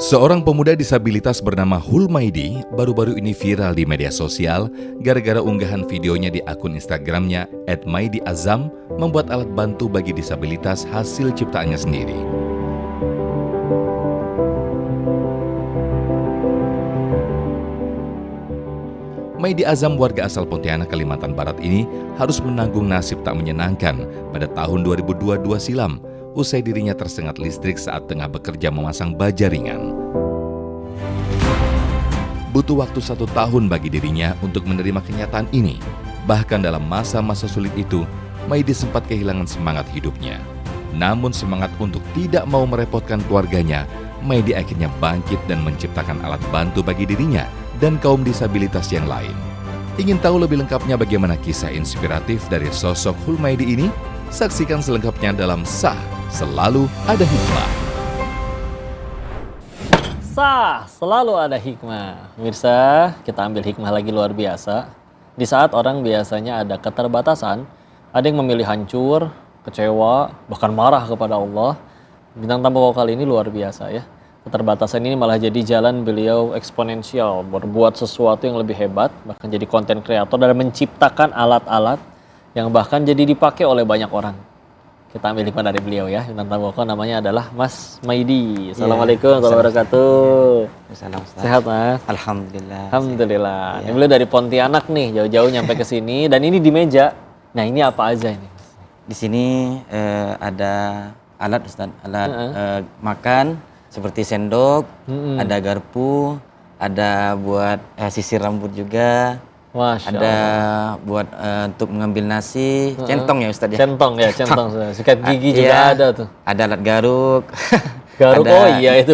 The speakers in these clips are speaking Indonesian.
Seorang pemuda disabilitas bernama Hulmaidi baru-baru ini viral di media sosial gara-gara unggahan videonya di akun Instagramnya @maidiazam membuat alat bantu bagi disabilitas hasil ciptaannya sendiri. Maidi Azam, warga asal Pontianak, Kalimantan Barat ini harus menanggung nasib tak menyenangkan pada tahun 2022 silam usai dirinya tersengat listrik saat tengah bekerja memasang baja ringan. Butuh waktu 1 tahun bagi dirinya untuk menerima kenyataan ini. Bahkan dalam masa-masa sulit itu, Maidi sempat kehilangan semangat hidupnya. Namun semangat untuk tidak mau merepotkan keluarganya, Maidi akhirnya bangkit dan menciptakan alat bantu bagi dirinya dan kaum disabilitas yang lain. Ingin tahu lebih lengkapnya bagaimana kisah inspiratif dari sosok Hulmaidi ini? Saksikan selengkapnya dalam Sah Selalu Ada Hikmah. Sah Selalu Ada Hikmah. Pemirsa, kita ambil hikmah lagi luar biasa. Di saat orang biasanya ada keterbatasan, ada yang memilih hancur, kecewa, bahkan marah kepada Allah. Bintang tamu kali ini luar biasa ya. Keterbatasan ini malah jadi jalan beliau eksponensial, berbuat sesuatu yang lebih hebat, bahkan jadi konten kreator dan menciptakan alat-alat yang bahkan jadi dipakai oleh banyak orang. Kita ambil hikmah dari beliau ya. Bintang tamu namanya adalah Mas Maidi. Assalamualaikum warahmatullahi wabarakatuh. Assalamualaikum. Sehat Mas? Alhamdulillah. Alhamdulillah. Ya. Ini beliau dari Pontianak nih, jauh-jauh nyampe ke sini dan ini di meja. Nah ini apa aja ini? Di sini ada alat Ustaz, alat makan seperti sendok, ada garpu, ada buat sisir rambut juga. Masya ada Allah. buat untuk mengambil nasi, centong ya Ustaz ya. Centong ya, centong. Sikat gigi juga Iya. ada tuh. Ada alat garuk. Garuk, ada, oh iya itu.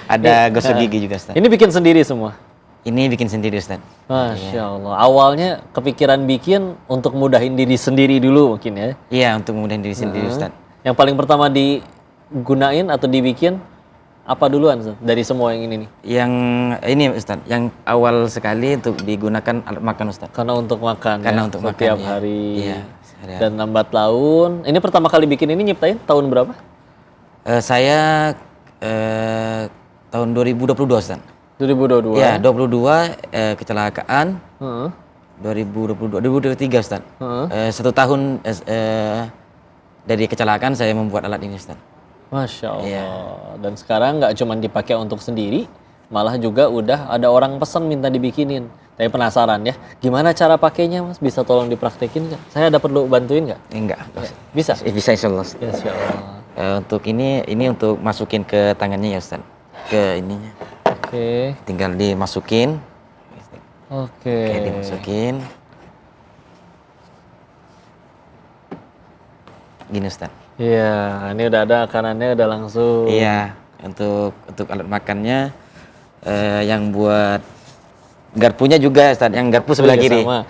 ada gosok gigi juga Ustaz. Ini bikin sendiri semua? Ini bikin sendiri Ustaz. Masya Allah. Awalnya kepikiran bikin untuk mudahin diri sendiri dulu mungkin ya? Iya, untuk memudahin diri sendiri Ustaz. Yang paling pertama digunain atau dibikin apa duluan Ustaz? Dari semua yang ini nih? Yang ini Ustaz, yang awal sekali untuk digunakan alat makan Ustaz. Karena untuk makan Karena ya? untuk setiap makan, ya. hari. Iya, sehari-hari. Dan lambat laun. Ini pertama kali bikin ini nyiptain tahun berapa? Saya tahun 2022 Ustaz. 2022. Ya, 22 kecelakaan. Heeh. 2023 Ustaz. Heeh. 1 tahun dari kecelakaan saya membuat alat ini Ustaz. Masya Allah. Iya. Dan sekarang nggak cuma dipakai untuk sendiri, malah juga udah ada orang pesan minta dibikinin. Tapi penasaran ya, gimana cara pakainya Mas? Bisa tolong dipraktekin nggak? Saya ada perlu bantuin nggak? Enggak. Bisa? Bisa insyaallah. Ustaz. Insya Allah. Untuk ini untuk masukin ke tangannya ya Ustaz. Ke ininya. Oke. Tinggal dimasukin. Oke. Oke, dimasukin. Gini Ustaz. Iya, ini udah ada makanannya udah langsung. Iya, untuk alat makannya yang buat garpunya juga Ustaz, yang garpu sebelah Iya, kiri. sama.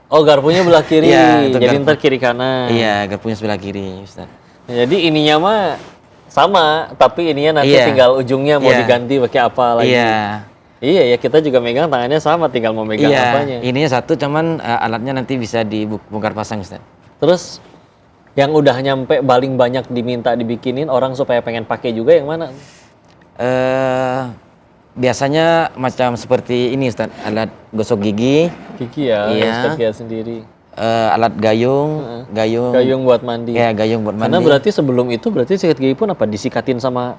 Oh, garpunya belah kiri. Iya, untuk jadi garpu. ntar kiri kanan. Iya, garpunya sebelah kiri Ustaz. Jadi ininya mah sama, tapi ininya nanti Iya. tinggal ujungnya mau Iya. diganti pakai apa lagi. Iya. Iya ya, kita juga megang tangannya sama, tinggal mau megang Iya, apanya. ininya satu cuman alatnya nanti bisa dibongkar pasang Ustaz. Terus yang udah nyampe paling banyak diminta dibikinin orang supaya pengen pakai juga yang mana? Biasanya macam seperti ini Ustaz, alat gosok gigi, Kiki ya, Iya. Ustaz Kia sendiri. alat gayung, Gayung buat mandi. Ya, gayung buat mandi. Karena berarti sebelum itu berarti sikat gigi pun apa disikatin sama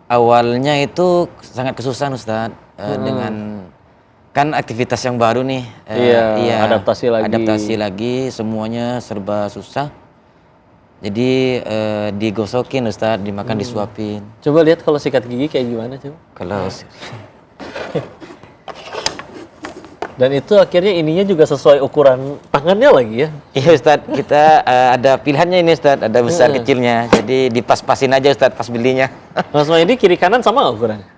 Awalnya itu sangat kesusahan Ustaz dengan kan aktivitas yang baru nih. Iya, adaptasi lagi. Adaptasi lagi, semuanya serba susah. Jadi digosokin Ustaz, dimakan disuapin. Coba lihat kalau sikat gigi kayak gimana coba. Kalau Dan itu akhirnya ininya juga sesuai ukuran tangannya lagi ya. iya Ustaz, kita ada pilihannya ini Ustaz, ada besar kecilnya. Jadi dipas-pasin aja Ustaz pas belinya. Mas Maidi kiri kanan sama nggak ukurannya?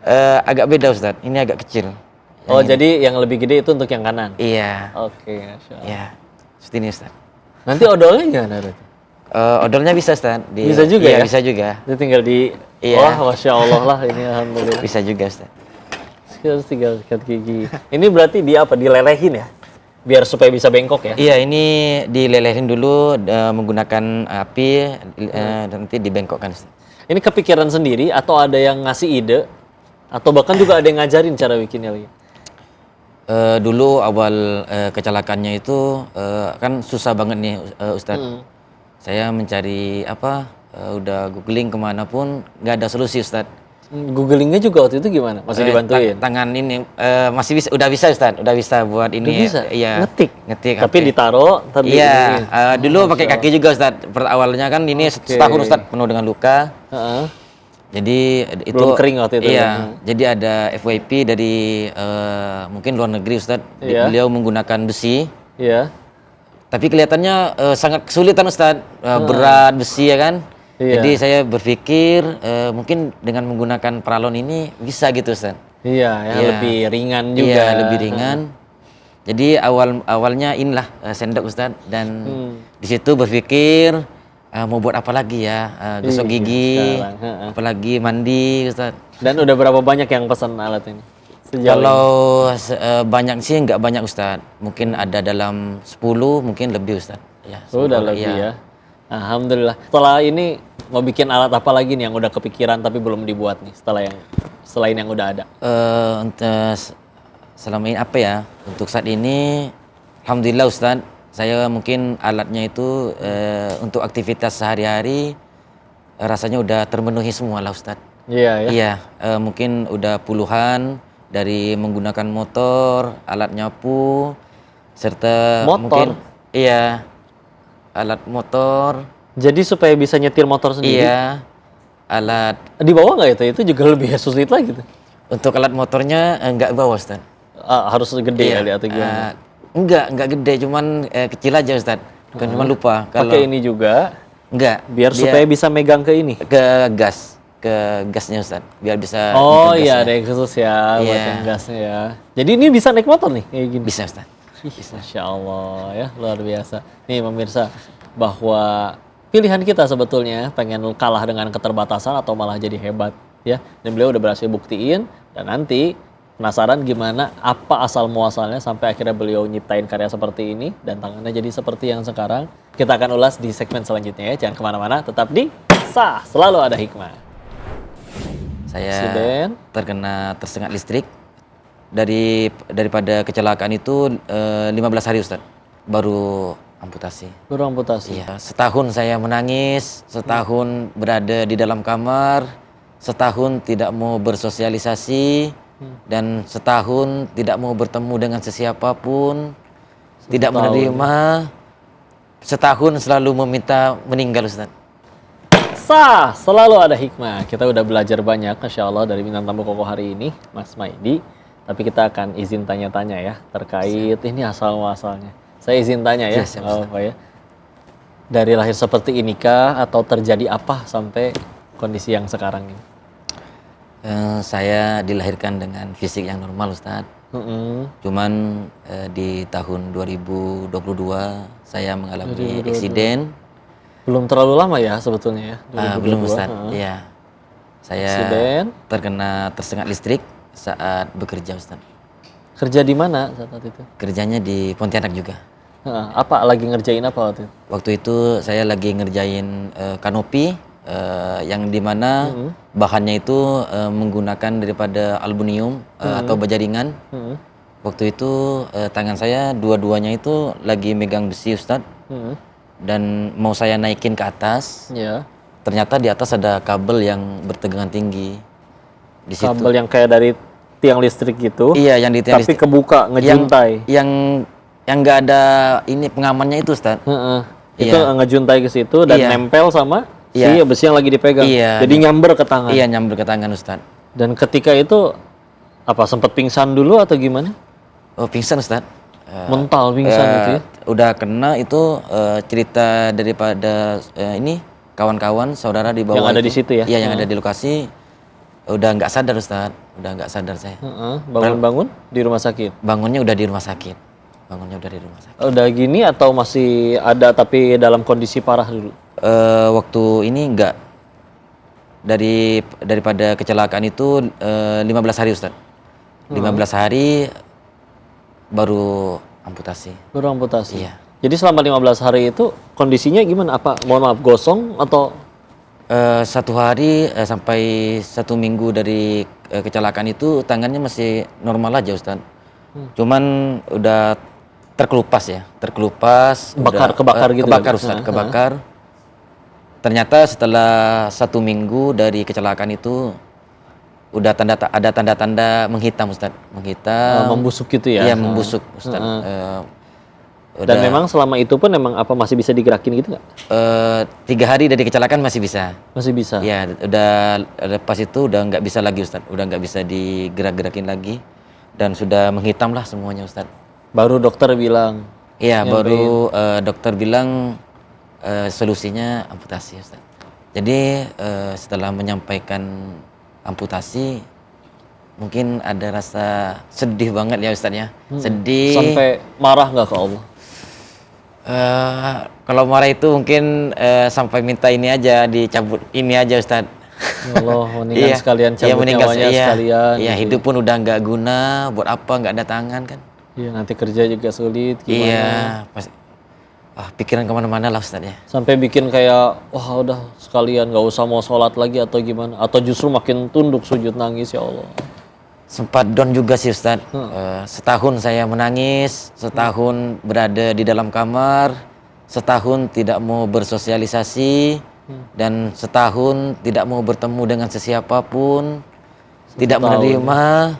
Agak beda Ustaz, ini agak kecil. Oh, jadi yang lebih gede itu untuk yang kanan. Iya. Oke, Masya Allah. Iya. Seperti ini Ustaz. Nanti odolnya gimana berarti? Odolnya bisa Ustaz. Bisa juga iya, ya? bisa juga. Itu tinggal di Iya. wah, Masya Allah lah ini alhamdulillah. Bisa juga Ustaz. Terus tinggal sikat gigi. Ini berarti dia apa? Dilelehin ya? Biar supaya bisa bengkok ya. Iya, ini dilelehin dulu menggunakan api, nanti dibengkokkan. Ini kepikiran sendiri atau ada yang ngasih ide atau bahkan juga ada yang ngajarin cara bikinnya lagi? Dulu awal kecelakaannya itu kan susah banget nih Ustadz. Saya mencari udah googling kemana pun nggak ada solusi Ustadz. Googlingnya juga waktu itu gimana? Masih dibantuin? Tangan ini masih bisa, udah bisa Ustadz, udah bisa buat ini. Udah bisa? Iya. Ngetik. Tapi HP. ditaruh, Iya, dulu pakai kaki juga Ustadz. Awalnya kan ini setahun Ustadz penuh dengan luka. Jadi itu belum kering waktu itu. Iya, jadi ada FYP dari mungkin luar negeri Ustadz. Beliau menggunakan besi. Iya. Tapi kelihatannya sangat kesulitan Ustadz, berat besi ya kan. Iya. Jadi saya berpikir mungkin dengan menggunakan paralon ini bisa gitu Ustadz. Iya, lebih ringan juga. Iya, lebih ringan. Jadi awalnya inilah sendok Ustadz, dan di situ berpikir mau buat apa lagi ya, gosok gigi, apalagi mandi Ustadz. Dan udah berapa banyak yang pesan alat ini? Kalau banyak sih nggak banyak Ustadz, mungkin ada dalam 10 mungkin lebih Ustadz. Ya, udah lebih ya. Alhamdulillah. Setelah ini mau bikin alat apa lagi nih yang udah kepikiran tapi belum dibuat nih selain yang udah ada? Selama ini apa ya? Untuk saat ini, alhamdulillah Ustadz, saya mungkin alatnya itu untuk aktivitas sehari-hari rasanya udah termenuhi semua lah Ustadz. Iya ya. Iya, mungkin udah puluhan dari menggunakan motor, alat nyapu, serta motor? Mungkin alat motor. Jadi supaya bisa nyetir motor sendiri? Iya, alat. Di bawah nggak itu? Itu juga lebih sulit lagi tuh. Untuk alat motornya nggak bawa Ustaz. Harus gede kali atau gimana? Enggak gede, cuman kecil aja Ustaz. Kan cuma lupa. Pakai ini juga? Enggak. Biar supaya bisa megang ke ini? Ke gasnya Ustaz. Biar bisa. Oh iya, ada yang khusus ya buat yang gasnya ya. Jadi ini bisa naik motor nih kayak gini? Bisa Ustaz. Masya Allah ya, luar biasa. Nih pemirsa, bahwa pilihan kita sebetulnya pengen kalah dengan keterbatasan atau malah jadi hebat ya. Dan beliau udah berhasil buktiin, dan nanti penasaran gimana apa asal muasalnya sampai akhirnya beliau nyiptain karya seperti ini dan tangannya jadi seperti yang sekarang. Kita akan ulas di segmen selanjutnya ya. Jangan kemana-mana, tetap di Sah Selalu Ada Hikmah. Saya terkena tersengat listrik. Daripada kecelakaan itu 15 hari Ustaz, baru amputasi. Baru amputasi? Iya. Setahun saya menangis, setahun berada di dalam kamar, setahun tidak mau bersosialisasi, dan setahun tidak mau bertemu dengan sesiapapun, tidak menerima, setahun selalu meminta meninggal Ustaz. Sah Selalu Ada Hikmah. Kita udah belajar banyak Masya Allah dari bintang tamu kokoh hari ini, Mas Maidi. Tapi kita akan izin tanya-tanya ya terkait ini asal-muasalnya. Saya izin tanya ya, apa ya? Dari lahir seperti inikah atau terjadi apa sampai kondisi yang sekarang ini? Saya dilahirkan dengan fisik yang normal Ustaz. Cuman di tahun 2022 saya mengalami eksiden. Belum terlalu lama ya sebetulnya ya? Belum Ustaz, iya. Saya terkena tersengat listrik saat bekerja Ustaz. Kerja di mana saat itu? Kerjanya di Pontianak juga. Apa lagi ngerjain apa waktu itu? Waktu itu saya lagi ngerjain kanopi yang dimana bahannya itu menggunakan daripada aluminium atau baja ringan. Waktu itu tangan saya dua-duanya itu lagi megang besi Ustaz. Dan mau saya naikin ke atas. Ternyata di atas ada kabel yang bertegangan tinggi. Di situ. Kabel yang kayak dari tiang listrik gitu. Iya, yang di tiang listrik. Tapi kebuka, ngejuntai. Yang nggak ada ini pengamannya itu Ustaz. Itu ngejuntai ke situ dan nempel sama si besi yang lagi dipegang. Jadi nyamber ke tangan. Iya, nyamber ke tangan Ustaz. Dan ketika itu apa sempat pingsan dulu atau gimana? Oh, pingsan Ustaz. Mental pingsan gitu ya. Udah kena itu cerita daripada ini kawan-kawan saudara di bawah. Yang ada di situ ya. Iya, yang ada di lokasi. Udah nggak sadar Ustaz. Udah nggak sadar saya. Bangun-bangun di rumah sakit. Bangunnya udah di rumah sakit. Udah gini atau masih ada tapi dalam kondisi parah dulu? Waktu ini enggak. Daripada kecelakaan itu 15 hari Ustaz. 15 hari baru amputasi. Baru amputasi. Iya. Jadi selama 15 hari itu kondisinya gimana? Apa mohon maaf gosong atau 1 hari sampai 1 minggu dari kecelakaan itu tangannya masih normal aja Ustaz. Cuman udah terkelupas ya, terkelupas. Kebakar gitu Kebakar kan? Ustaz, kebakar. Ternyata setelah 1 minggu dari kecelakaan itu udah ada tanda-tanda menghitam Ustaz, menghitam. membusuk gitu ya? Iya membusuk Ustaz. Dan memang selama itu pun memang apa masih bisa digerakin gitu nggak? 3 hari dari kecelakaan masih bisa. Masih bisa. Ya, udah pas itu udah nggak bisa lagi Ustaz, udah nggak bisa digerak-gerakin lagi dan sudah menghitam lah semuanya Ustaz. Baru dokter bilang. Iya, baru dokter bilang solusinya amputasi Ustaz. Jadi setelah menyampaikan amputasi, mungkin ada rasa sedih banget ya Ustaz ya. Sedih. Sampai marah nggak ke Allah? Kalau marah itu mungkin sampai minta ini aja, dicabut ini aja Ustaz. Ya Allah, mendingan sekalian cabut nyawanya sekalian. Iya, gitu. hidup pun udah nggak guna, buat apa nggak ada tangan kan? Iya, nanti kerja juga sulit gimana. Iya, pasti. Pikiran kemana-mana lah Ustaz ya. Sampai bikin kayak, wah udah sekalian nggak usah mau sholat lagi atau gimana. Atau justru makin tunduk sujud nangis ya Allah. Sempat down juga sih Ustaz. Setahun saya menangis, setahun berada di dalam kamar, setahun tidak mau bersosialisasi, dan setahun tidak mau bertemu dengan sesiapapun, tidak menerima.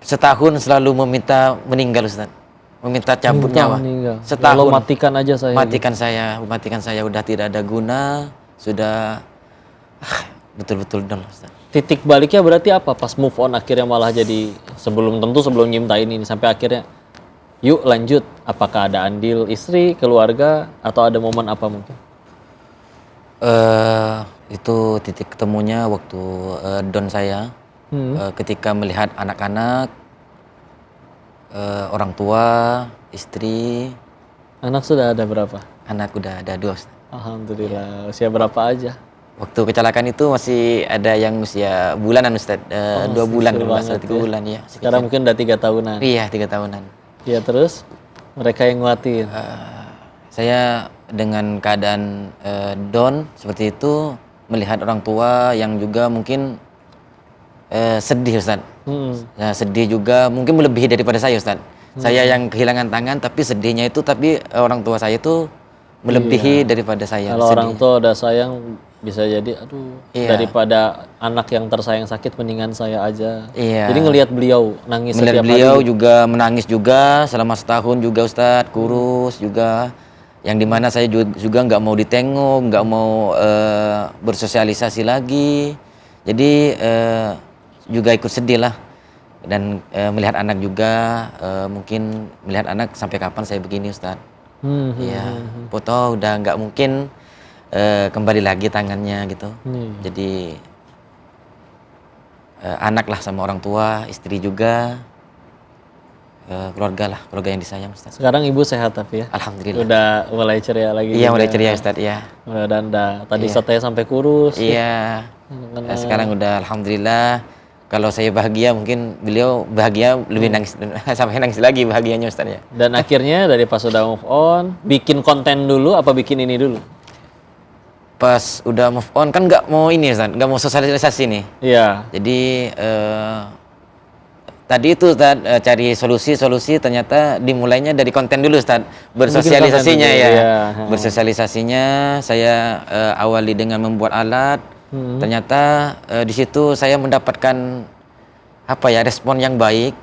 Setahun selalu meminta meninggal Ustaz, meminta cabut nyawa. Setahun. Allah matikan aja saya. Matikan saya udah tidak ada guna, sudah betul-betul down Ustaz. Titik baliknya berarti apa? Pas move on akhirnya malah jadi sebelum nyiptain ini sampai akhirnya yuk lanjut. Apakah ada andil istri, keluarga, atau ada momen apa mungkin? Itu titik ketemunya waktu down saya. Ketika melihat anak-anak, orang tua, istri. Anak sudah ada berapa? Anak udah ada 2. Alhamdulillah. Usia berapa aja? Waktu kecelakaan itu masih ada yang usia bulanan Ustaz, 2 bulan kalau nggak salah, 3 bulan ya. Sekarang mungkin udah 3 tahunan. Iya, 3 tahunan. Iya, terus mereka yang nguatin. Saya dengan keadaan down seperti itu, melihat orang tua yang juga mungkin sedih Ustaz. Nah, sedih juga mungkin melebihi daripada saya Ustaz. Saya yang kehilangan tangan tapi sedihnya itu, tapi orang tua saya itu melebihi daripada saya. Kalau orang tua udah sayang bisa jadi daripada anak yang tersayang sakit mendingan saya aja. Iya. Jadi ngelihat beliau nangis Melihat setiap beliau hari. juga menangis juga selama setahun juga Ustadz, kurus juga. Yang dimana saya juga nggak mau ditengok, nggak mau bersosialisasi lagi. Jadi juga ikut sedih lah. Dan melihat anak juga, mungkin melihat anak sampai kapan saya begini Ustadz. Iya, foto udah nggak mungkin kembali lagi tangannya gitu. Jadi anak lah sama orang tua, istri juga, keluarga lah, keluarga yang disayang Ustaz. Sekarang ibu sehat tapi ya? Alhamdulillah. Udah mulai ceria lagi. Iya, mulai ceria Ustaz, ya. Dan tadi katanya sampai kurus. Iya. Sekarang udah alhamdulillah. Kalau saya bahagia, mungkin beliau bahagia lebih nangis, sampai nangis lagi bahagianya Ustaz ya. Dan akhirnya dari pas udah move on, bikin konten dulu apa bikin ini dulu? Pas udah move on kan nggak mau ini Ustaz, nggak mau sosialisasi nih. Iya. Jadi tadi itu Ustaz, cari solusi ternyata dimulainya dari konten dulu Ustaz. Bersosialisasinya ya. Iya. Bersosialisasinya saya awali dengan membuat alat. Ternyata di situ saya mendapatkan respon yang baik.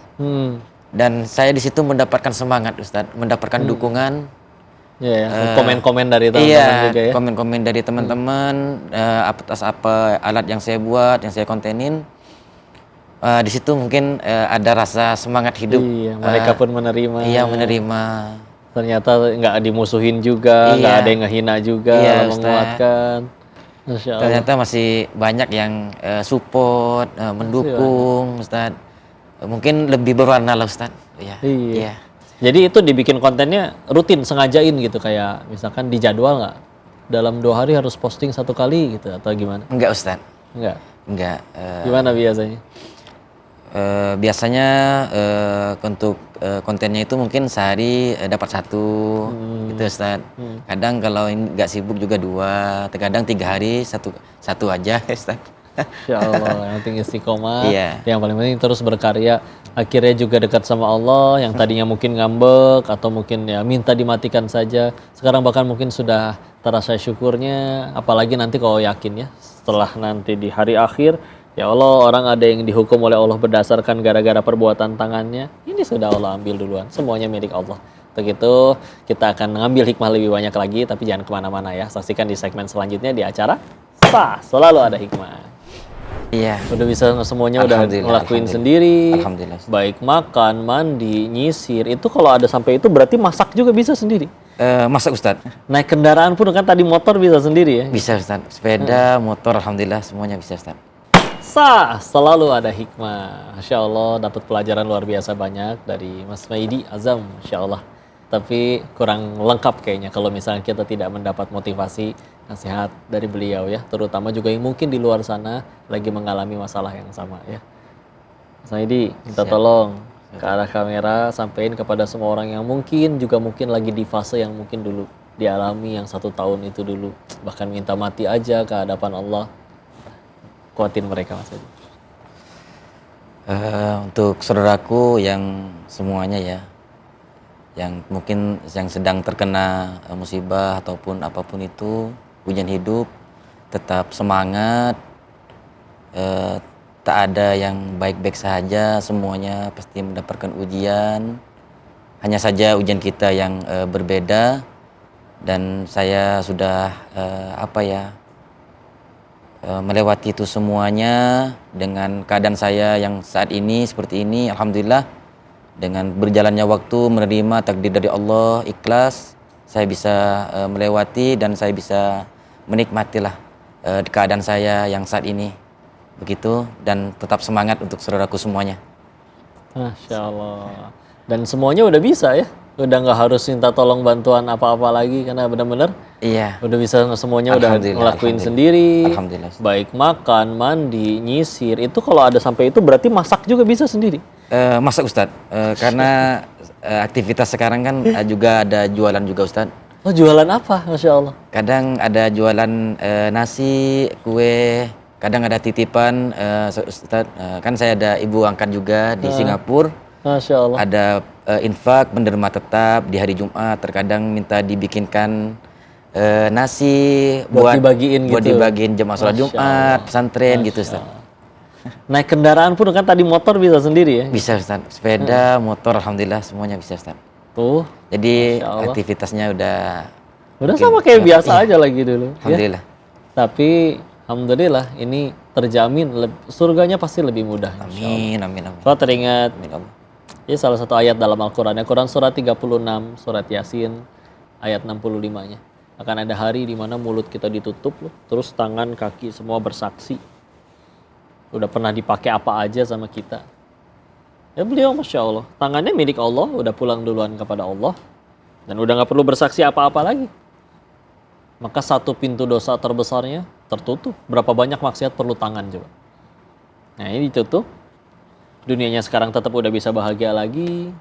Dan saya di situ mendapatkan semangat Ustaz, mendapatkan dukungan. Iya, komen-komen dari teman-teman juga ya. Komen-komen dari teman-teman atas apa alat yang saya buat, yang saya kontenin. Di situ mungkin ada rasa semangat hidup. Iya, mereka pun menerima. Iya, menerima. Ternyata nggak dimusuhin juga, nggak ada yang ngehina juga, menguatkan. Masya Allah. Ternyata masih banyak yang support, mendukung Ustaz. Mungkin lebih berwarna lah Ustaz. Iya. Jadi itu dibikin kontennya rutin, sengajain gitu, kayak misalkan di jadwal nggak? Dalam 2 hari harus posting 1 kali gitu atau gimana? Enggak Ustaz. Enggak. Enggak. Gimana biasanya? Biasanya untuk kontennya itu mungkin sehari dapat satu gitu Ustaz. Kadang kalau nggak sibuk juga 2, terkadang 3 hari satu aja Ustaz. Insya Allah, yang penting istiqomah, Iya. yang paling penting terus berkarya, akhirnya juga dekat sama Allah, yang tadinya mungkin ngambek, atau mungkin ya minta dimatikan saja, sekarang bahkan mungkin sudah terasa syukurnya, apalagi nanti kalau yakin ya, setelah nanti di hari akhir, ya Allah orang ada yang dihukum oleh Allah berdasarkan gara-gara perbuatan tangannya, ini sudah Allah ambil duluan, semuanya milik Allah. Untuk itu kita akan ngambil hikmah lebih banyak lagi, tapi jangan kemana-mana ya, saksikan di segmen selanjutnya di acara Selalu Ada Hikmah. Iya. Udah bisa semuanya udah Alhamdulillah, ngelakuin alhamdulillah. sendiri. Alhamdulillah. Baik makan, mandi, nyisir. Itu kalau ada sampai itu berarti masak juga bisa sendiri. Masak Ustaz? Naik kendaraan pun kan tadi motor bisa sendiri ya. Bisa Ustaz. Sepeda, motor, alhamdulillah semuanya bisa Ustaz. Selalu ada hikmah. Masya Allah dapat pelajaran luar biasa banyak dari Mas Maidi Azam. Masya Allah. Tapi kurang lengkap kayaknya kalau misalnya kita tidak mendapat motivasi nasihat dari beliau ya. Terutama juga yang mungkin di luar sana lagi mengalami masalah yang sama ya. Mas Maidi, minta Siap. tolong ke arah kamera, sampaikan kepada semua orang yang mungkin lagi di fase yang mungkin dulu dialami yang 1 tahun itu dulu. Bahkan minta mati aja ke hadapan Allah. Kuatin mereka Mas Maidi. Untuk saudaraku yang semuanya ya, yang mungkin yang sedang terkena musibah ataupun apapun itu, ujian hidup, tetap semangat. Tak ada yang baik-baik saja, semuanya pasti mendapatkan ujian. Hanya saja ujian kita yang berbeda, dan saya sudah melewati itu semuanya dengan keadaan saya yang saat ini seperti ini. Alhamdulillah, dengan berjalannya waktu, menerima takdir dari Allah, ikhlas, saya bisa melewati dan saya bisa menikmatilah keadaan saya yang saat ini. Begitu, dan tetap semangat untuk saudaraku semuanya. Masya Allah. Dan semuanya udah bisa ya? Udah nggak harus minta tolong bantuan apa-apa lagi karena benar-benar Iya. udah bisa semuanya udah Alhamdulillah, ngelakuin alhamdulillah. sendiri. Alhamdulillah. Baik makan, mandi, nyisir. Itu kalau ada sampai itu berarti masak juga bisa sendiri. Masak Ustadz, karena aktivitas sekarang kan juga ada jualan juga Ustadz. Oh jualan apa? Masya Allah. Kadang ada jualan nasi, kue, kadang ada titipan Ustadz. Kan saya ada ibu angkat juga di Singapura. Masya Allah. Ada infak penderma tetap di hari Jumat, terkadang minta dibikinkan nasi Buat dibagiin buat gitu. dibagiin jemaah sholat Masya Jumat, Allah. pesantren gitu Masya Ustaz. Allah. Naik kendaraan pun kan tadi motor bisa sendiri ya? Bisa Ustaz, sepeda, motor, alhamdulillah semuanya bisa Ustaz. Tuh. Jadi Masya Allah. aktivitasnya udah mungkin Sama kayak iya. biasa aja lagi dulu. Ya. Alhamdulillah. Tapi alhamdulillah ini terjamin surganya pasti lebih mudah. Insya Allah. Amin, amin, amin. Saya teringat Amin, Allah. ini salah satu ayat dalam Al-Quran. Al-Quran surat 36, surat Yasin, ayat 65-nya. Akan ada hari di mana mulut kita ditutup, loh. Terus tangan, kaki semua bersaksi. Udah pernah dipakai apa aja sama kita. Ya beliau Masya Allah, tangannya milik Allah, udah pulang duluan kepada Allah. Dan udah gak perlu bersaksi apa-apa lagi. Maka satu pintu dosa terbesarnya tertutup. Berapa banyak maksiat perlu tangan coba. Nah ini ditutup. Dunianya sekarang tetap udah bisa bahagia lagi.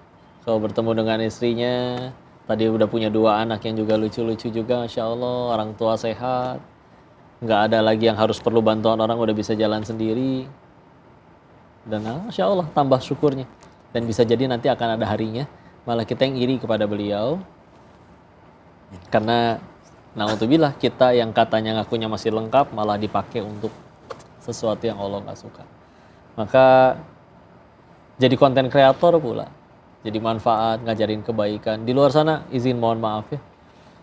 Kalau bertemu dengan istrinya. Tadi udah punya 2 anak yang juga lucu-lucu juga. Masya Allah, orang tua sehat. Nggak ada lagi yang harus perlu bantuan orang, udah bisa jalan sendiri. Dan Masya Allah, tambah syukurnya. Dan bisa jadi nanti akan ada harinya. Malah kita yang iri kepada beliau. Karena na'udzubillah kita yang katanya ngakunya masih lengkap malah dipakai untuk sesuatu yang Allah nggak suka. Maka jadi konten kreator pula, jadi manfaat, ngajarin kebaikan. Di luar sana izin mohon maaf ya,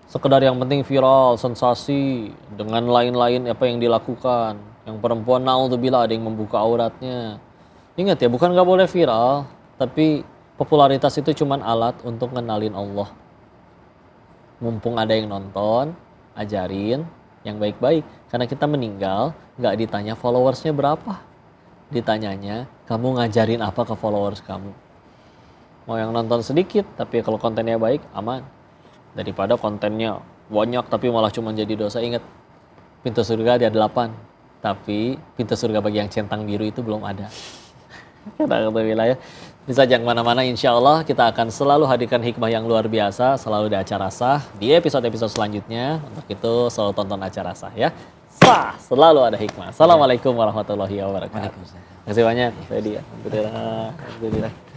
sekedar yang penting viral, sensasi dengan lain-lain apa yang dilakukan. Yang perempuan na'udzubillah ada yang membuka auratnya. Ingat ya, bukan nggak boleh viral, tapi popularitas itu cuman alat untuk ngenalin Allah. Mumpung ada yang nonton, ajarin yang baik-baik. Karena kita meninggal, nggak ditanya followersnya berapa. Ditanyanya, kamu ngajarin apa ke followers kamu. Mau yang nonton sedikit, tapi kalau kontennya baik, aman. Daripada kontennya banyak, tapi malah cuma jadi dosa. Ingat, pintu surga ada 8. Tapi pintu surga bagi yang centang biru itu belum ada. Alhamdulillah ya. Bisa jangan kemana-mana, insya Allah kita akan selalu hadirkan hikmah yang luar biasa, selalu di acara sah, di episode-episode selanjutnya. Untuk itu selalu tonton acara sah ya. Sah, selalu ada hikmah. Assalamualaikum warahmatullahi wabarakatuh. Terima kasih banyak, Fedi. Alhamdulillah. Alhamdulillah.